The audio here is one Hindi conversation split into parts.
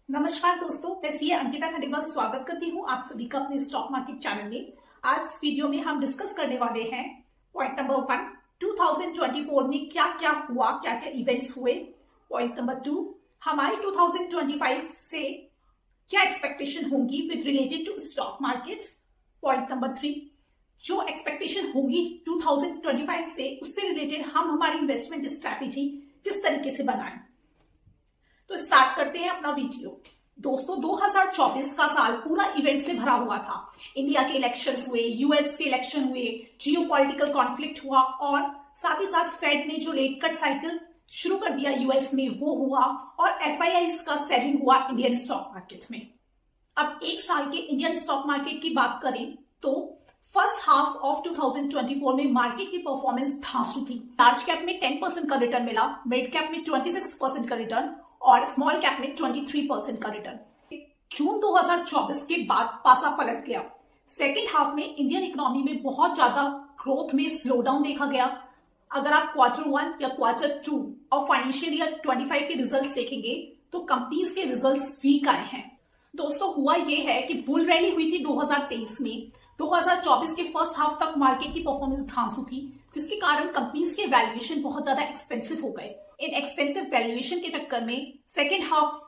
नमस्कार दोस्तों, मैं सीए अंकिता खंडेलवाल स्वागत करती हूँ आप सभी का अपने स्टॉक मार्केट चैनल में। आज इस वीडियो में हम डिस्कस करने वाले हैं पॉइंट नंबर 1, 2024 में क्या क्या हुआ, क्या क्या इवेंट्स हुए। पॉइंट नंबर 2, हमारी 2025 से क्या एक्सपेक्टेशन होंगी with related to stock market. Point number 3, जो एक्सपेक्टेशन होंगी 2025 से उससे रिलेटेड हम हमारी इन्वेस्टमेंट स्ट्रैटेजी किस तरीके से बनाएं। तो स्टार्ट करते हैं अपना वीडियो। दोस्तों, 2024 का साल पूरा इवेंट से भरा हुआ था। इंडिया के इलेक्शंस हुए, यूएस के इलेक्शन हुए, जियोपॉलिटिकल कॉन्फ्लिक्ट हुआ और साथ ही साथ फेड ने जो रेट कट साइकिल शुरू कर दिया यूएस में वो हुआ और एफआईआईज का सेलिंग हुआ इंडियन स्टॉक मार्केट में। अब एक साल के इंडियन स्टॉक मार्केट की बात करें तो फर्स्ट हाफ ऑफ 2024 में मार्केट की परफॉर्मेंस धांसू थी। लार्ज कैप में 10% का रिटर्न मिला, मिड कैप में 26% का रिटर्न और स्मॉल कैप में 23% का रिटर्न। जून 2024 के बाद पासा पलट गया। सेकेंड हाफ में इंडियन इकोनॉमी में बहुत ज्यादा ग्रोथ में स्लो डाउन देखा गया। अगर आप क्वार्टर 1 या क्वार्टर 2 और फाइनेंशियल ईयर 25 के रिजल्ट्स देखेंगे तो कंपनीज के रिजल्ट्स वीक आए हैं। दोस्तों, हुआ यह है कि बुल रैली हुई थी 2023 में। 2024 के फर्स्ट हाफ तक मार्केट की परफॉर्मेंस धांसू थी, जिसके कारण कंपनीज के वैल्यूएशन बहुत ज्यादा एक्सपेंसिव हो गए। इन एक्सपेंसिव वैल्यूएशन के चक्कर में सेकेंड हाफ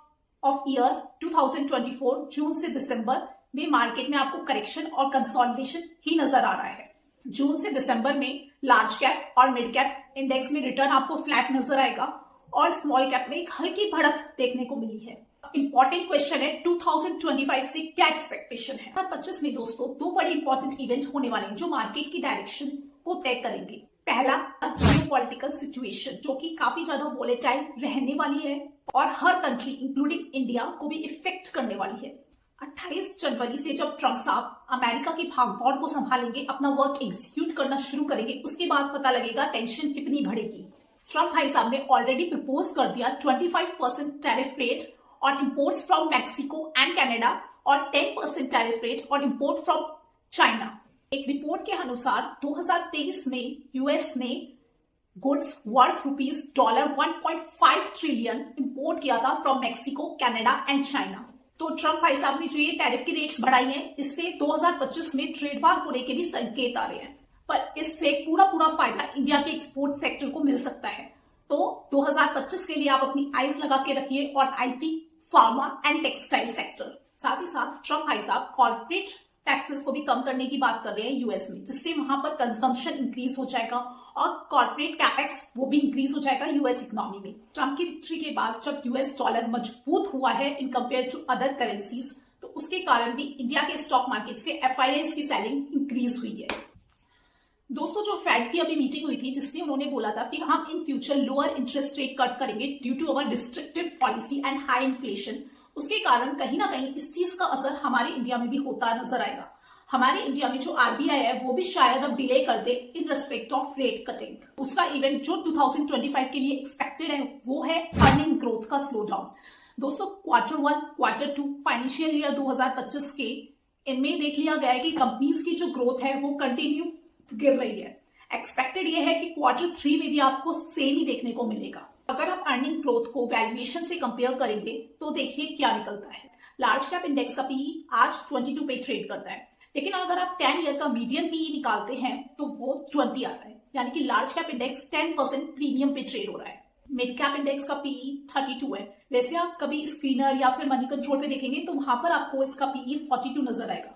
ऑफ ईयर 2024 जून से दिसंबर में मार्केट में आपको करेक्शन और कंसोलिडेशन ही नजर आ रहा है। जून से दिसंबर में लार्ज कैप और मिड कैप इंडेक्स में रिटर्न आपको फ्लैट नजर आएगा और स्मॉल कैप में एक हल्की बढ़त देखने को मिली है। इंपॉर्टेंट क्वेश्चन है 2025 से क्या एक्सपेक्टेशन है। 2025 में दोस्तों दो बड़े इंपॉर्टेंट इवेंट होने वाले हैं जो मार्केट की डायरेक्शन को तय करेंगे। पहला, जियोपॉलिटिकल सिचुएशन जो कि काफी ज्यादा वोलेटाइल रहने वाली है और हर कंट्री इंक्लूडिंग इंडिया को भी इफेक्ट करने वाली है। 28 जनवरी से जब ट्रंप साहब अमेरिका की भागदौड़ को संभालेंगे, अपना वर्क एग्जीक्यूट करना शुरू करेंगे, उसके बाद पता लगेगा टेंशन कितनी बढ़ेगी। ट्रंप भाई साहब ने ऑलरेडी प्रपोज कर दिया 25% tariff rate on imports from Mexico and Canada और 10% tariff rate on import from China. एक रिपोर्ट के अनुसार 2023 में यूएस ने गुड्स वर्थ $1.5 ट्रिलियन इंपोर्ट किया था from Mexico, Canada and China. तो ट्रंप भाई साहब ने जो ये टैरिफ की रेट्स बढ़ाई हैं, इससे 2025 में ट्रेड वार होने के भी संकेत आ रहे हैं, पर इससे पूरा फायदा इंडिया के एक्सपोर्ट सेक्टर को मिल सकता है। तो 2025 के लिए आप अपनी आइज लगा के रखिए और IT, pharma and textile sector. साथ ही साथ ट्रंप भाई साहब कॉर्पोरेट टैक्सेस को भी कम करने की बात कर रहे हैं यूएस में, जिससे वहां पर कंजम्पशन इंक्रीज हो जाएगा और कॉर्पोरेट कैपेक्स वो भी इंक्रीज हो जाएगा यूएस इकोनॉमी में। ट्रंप की विक्ट्री के बाद जब यूएस डॉलर मजबूत हुआ है in compare to other currencies, तो उसके कारण भी इंडिया के स्टॉक मार्केट से एफआईआईज की सेलिंग इंक्रीज हुई है। दोस्तों, जो फेड की अभी मीटिंग हुई थी जिसमें उन्होंने बोला था कि हम in future lower interest rate cut करेंगे due to our restrictive policy and high inflation, उसके कारण कहीं ना कहीं इस चीज का असर हमारे इंडिया में भी होता नजर आएगा। हमारे इंडिया में जो आरबीआई है वो भी शायद अब डिले कर दे in respect of rate cutting. दूसरा इवेंट जो 2025 के लिए एक्सपेक्टेड है वो है अर्निंग ग्रोथ का स्लो डाउन। दोस्तों, क्वार्टर 1, क्वार्टर 2 फाइनेंशियल ईयर 2025 के इनमें देख लिया गया है कि कंपनीज की जो ग्रोथ है वो कंटिन्यू गिर रही है। एक्सपेक्टेड ये है कि क्वार्टर 3 में भी आपको सेम ही देखने को मिलेगा। अगर आप अर्निंग ग्रोथ को वैल्यूएशन से कंपेयर करेंगे तो देखिए क्या निकलता है। लार्ज कैप इंडेक्स का पीई आज 22 पे ट्रेड करता है, लेकिन अगर आप 10 ईयर का मीडियम पीई निकालते हैं तो वो 20 आता है, यानी कि लार्ज कैप इंडेक्स 10% प्रीमियम पे ट्रेड हो रहा है। मिड कैप इंडेक्स का पीई 32 है। वैसे आप कभी स्क्रीनर या फिर मनी कंट्रोल पे देखेंगे तो वहां पर आपको इसका पीई 42 नजर आएगा।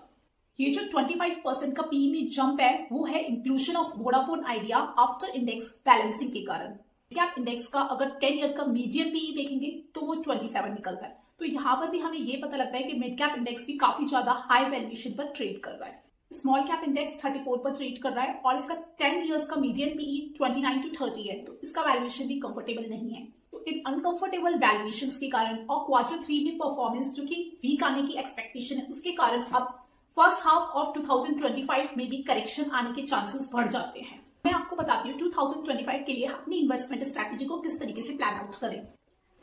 ये जो 25% का पीई में जंप है वो है inclusion of Vodafone idea after index balancing के कारण। कैप इंडेक्स का अगर 10 ईयर का मीडियम पीई देखेंगे तो वो 27 निकलता है। तो यहाँ पर भी हमें ये पता लगता है कि मिड कैप इंडेक्स भी काफी ज्यादा हाई वैल्यूएशन पर ट्रेड कर रहा है। स्मॉल कैप इंडेक्स 34 पर ट्रेड कर रहा है और इसका 10 इयर्स का मीडियम पीई 29 to 30 है, तो इसका वैल्यूएशन भी कंफर्टेबल नहीं है। तो इन अनकंफर्टेबल वैल्यूएशन के कारण और क्वार्टर 3 में परफॉर्मेंस जो कि वीक आने की एक्सपेक्टेशन है, उसके कारण अब फर्स्ट हाफ ऑफ 2025 में भी करेक्शन आने के चांसेस बढ़ जाते हैं। मैं आपको बताती हूँ 2025 के लिए अपनी इन्वेस्टमेंट स्ट्रैटेजी को किस तरीके से प्लान आउट करें।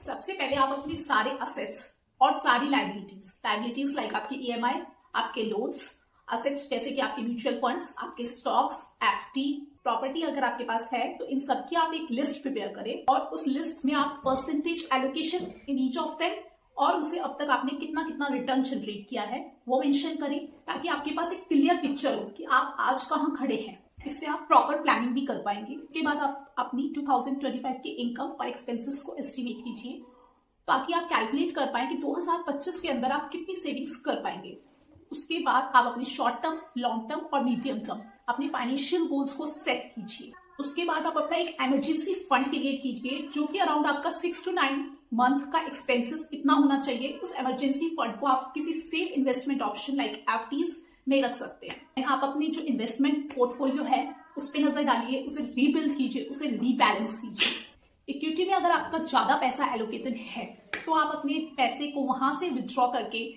सबसे पहले आप अपने सारे असेट्स और सारी लाइबिलिटीज लाइक आपकी ईएमआई, आपके लोन्स, असेट्स जैसे कि आपके म्यूचुअल फंड्स, आपके स्टॉक्स, एफडी, प्रॉपर्टी अगर आपके पास है तो इन सब की आप एक लिस्ट प्रिपेयर करें और उस लिस्ट में आप percentage allocation in each of them और उनसे अब तक आपने कितना कितना रिटर्न जनरेट किया है वो मेंशन करें, ताकि आपके पास एक क्लियर पिक्चर हो कि आप आज कहाँ खड़े हैं। इससे आप प्रॉपर प्लानिंग भी कर पाएंगे। इसके बाद आप अपनी 2025 की इनकम और एक्सपेंसेस को एस्टिमेट कीजिए, ताकि आप कैलकुलेट कर पाए कि 2025 के अंदर आप कितनी सेविंग्स कर पाएंगे। उसके बाद आप अपने शॉर्ट टर्म, लॉन्ग टर्म और मीडियम टर्म अपने फाइनेंशियल गोल्स को सेट कीजिए। उसके बाद आप अपना एक इमरजेंसी फंड क्रिएट कीजिए, जो कि अराउंड आपका 6 to 9 मंथ का एक्सपेंसेस इतना होना चाहिए। उस इमरजेंसी फंड को आप किसी safe investment option like FDs में रख सकते हैं। आप अपनी जो इन्वेस्टमेंट पोर्टफोलियो है उस पर नजर डालिए, उसे रीबिल्ड कीजिए, उसे रीबैलेंस कीजिए। इक्विटी में अगर आपका ज्यादा पैसा एलोकेटेड है तो आप अपने पैसे को वहां से विथड्रॉ करके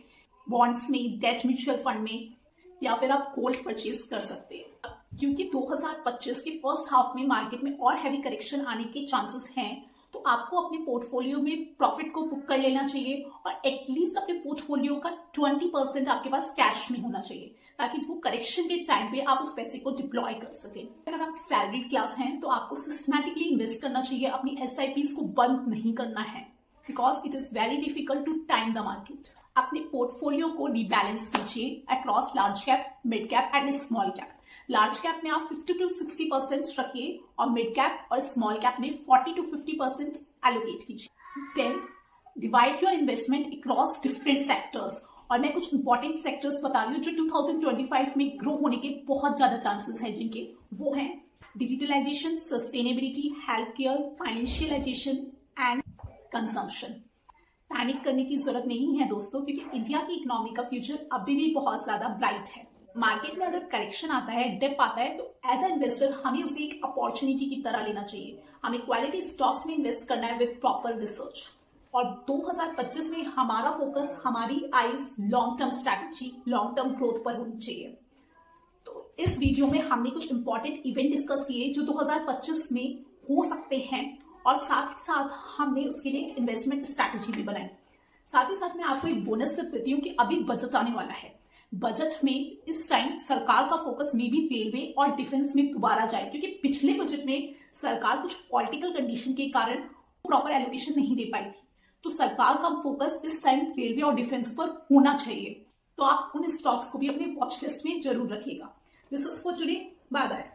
बॉन्ड्स में, डेट म्यूचुअल फंड में, या फिर आप गोल्ड परचेज कर सकते हैं। क्योंकि 2025 के फर्स्ट हाफ में मार्केट में और हैवी करेक्शन आने के चांसेस हैं, तो आपको अपने पोर्टफोलियो में प्रॉफिट को बुक कर लेना चाहिए और एटलीस्ट अपने पोर्टफोलियो का 20% आपके पास कैश में होना चाहिए, ताकि वो करेक्शन के टाइम पे आप उस पैसे को डिप्लॉय कर सकें। अगर आप सैलरीड क्लास हैं तो आपको सिस्टमैटिकली इन्वेस्ट करना चाहिए, अपनी SIPs को बंद नहीं करना है, because it is very difficult to time the market. अपने पोर्टफोलियो को रिबैलेंस कीजिए across large cap, mid cap and small cap. Large cap में आप 50 to 60% रखिए और मिड कैप और स्मॉल कैप में 40 to 50% एलोकेट कीजिए। Then divide your investment across different sectors. और मैं कुछ इंपॉर्टेंट सेक्टर्स बता रही हूँ जो 2025 में ग्रो होने के बहुत ज्यादा चांसेस हैं, जिनके वो हैं digitalisation, sustainability, health care, financialisation and consumption. Panic करने की जरूरत नहीं है दोस्तों, क्योंकि इंडिया की इकोनॉमी का फ्यूचर अभी भी बहुत ज्यादा ब्राइट है। मार्केट में अगर करेक्शन आता है, डिप आता है, तो एज ए इन्वेस्टर हमें उसे एक अपॉर्चुनिटी की तरह लेना चाहिए। हमें क्वालिटी स्टॉक्स में इन्वेस्ट करना है विद प्रॉपर रिसर्च। और 2025 में हमारा फोकस, हमारी eyes long term strategy, long term growth पर होनी चाहिए। तो इस वीडियो में हमने कुछ इंपॉर्टेंट इवेंट डिस्कस किए जो 2025 में हो सकते हैं, और साथ ही साथ हमने उसके लिए एक इन्वेस्टमेंट स्ट्रैटेजी भी बनाई। साथ ही साथ मैं आपको एक बोनस टिप देती हूँ कि अभी बजट आने वाला है। बजट में इस टाइम सरकार का फोकस में भी रेलवे और डिफेंस में दोबारा जाए, क्योंकि पिछले बजट में सरकार कुछ पॉलिटिकल कंडीशन के कारण प्रॉपर एलोकेशन नहीं दे पाई थी। तो सरकार का फोकस इस टाइम रेलवे और डिफेंस पर होना चाहिए। तो आप उन स्टॉक्स को भी अपने वॉच लिस्ट में जरूर रखिएगा। This is for today, bye bye.